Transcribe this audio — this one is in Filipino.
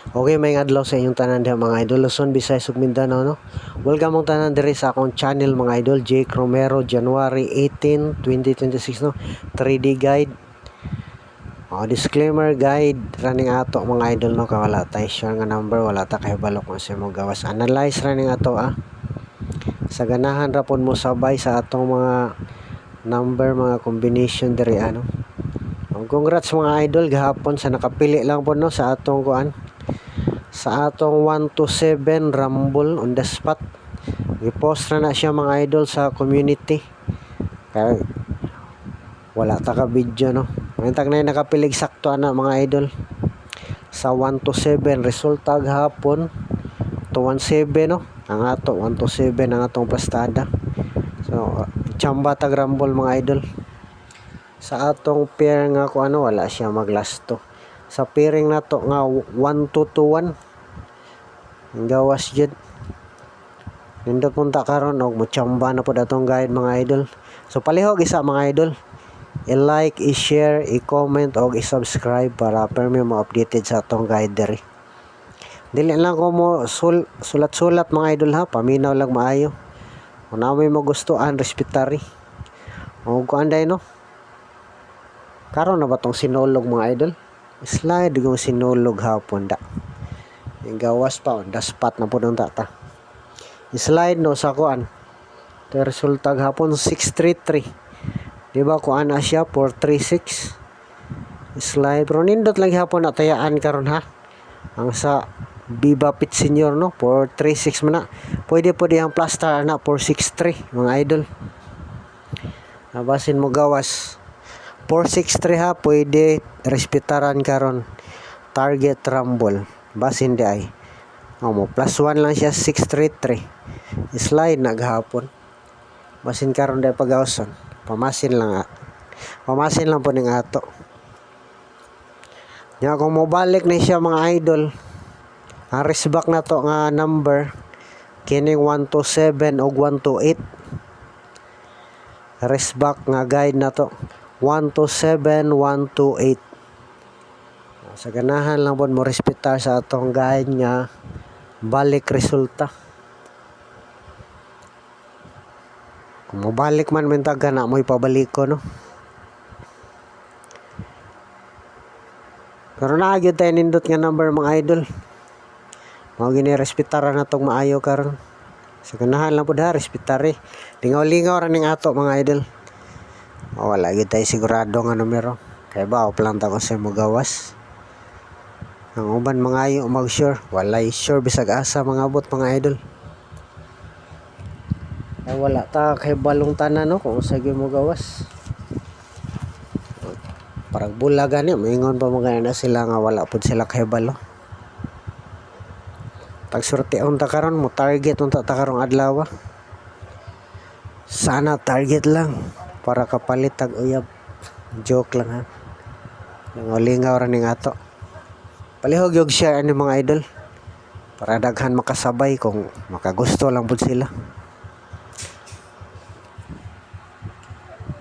Okay, may adlaw sa inyong tanan diha mga idol, Luzon, Visayas ug Mindanao, no. Welcome mong tanan diri sa akong channel mga idol, Jake Romero, January 18, 2026, no. 3D guide. Disclaimer guide running ato mga idol, no, kay wala tay sure nga number, wala ta kahibalo kung sa mo gawas. Analyze running ato sa ganahan ra pod mo sabay sa atong mga number, mga combination diri ano. Congrats mga idol, gahapon sa nakapili lang po, no, sa atong kuan, sa atong 1 to 7 rumble on the spot. I-post na siya mga idol sa community. Kaya wala ta ka video, no. Mantag na nakapilig sakto ana mga idol. Sa 1 to 7 resulta gahapon to 17, no. Ang ato 1 to 7 ang atong pastada. So chamba tag rumble mga idol. Sa atong pair nga ko ano, wala siya maglasto. Sa pairing na to nga 1 to 1 ang gawas jud. Nindot punta karon og mochamba na pod atong guide mga idol. So palihog isa mga idol. I-like, i-share, i-comment og i-subscribe para permi mo updated sa atong guide diri. Dili lang ko mo sulat-sulat mga idol ha, paminaw lang maayo. Kung na mo gustuhan, respetary. O kuan day, no. Karon na ba tong sinulog mga idol? Slide kong sinulog hapon da. Yung gawas pa on the spot na po ng tata. Slide no sa kuan. Ito resulta hapon 633. Diba kuan na siya 436. Slide pero nindot lang hapon na tayaan karon ha. Ang sa Viva Pit Senior, no, 436 man na. Pwede po diyang plaster na 463 mga idol. Nabasin mo gawas 463 ha, pwede respetaran karon target rumble. Basin di ay. Mo plus 1 lang siya 633. Slide naghapon. Basin karon di pagawson. Pamasin lang po ning ato. Nya kung mo balik na siya mga idol. Ang resback na to nga number kining 1 to 7 og 1 to 8. Resback nga guide na to 1 to 7, 1 to 8. Sa ganahan lang po mo respetar sa atong guide nga balik resulta. Kung mabalik man mintaga na mo ipabalik ko, no. Pero naagyo tayo nindot nga number mga idol. Mao gini respetaran natong maayo karon. Sa ganahan lang po da respetari. Lingaw-lingaw ra ning ato mga idol. Wala gyud tayo sigurado nga numero. Kay ba o planta ko sa mo gawas. Ang uban mga ayo mag-sure. Walay sure bisag asa mga abot mga idol. Ay wala ta kay balong tanan, no, kung sa gyud mo gawas. Parang bulagan ni moingon pa mo na sila nga wala pud sila kay balo. Tag surti unta karon mo target unta ta karong adlaw. Sana target lang para kapalit tag uyab. Joke lang ha. Lingaw ra ning ato. Palihog yung share ani mga idol para daghan makasabay kung makagusto lang pud sila.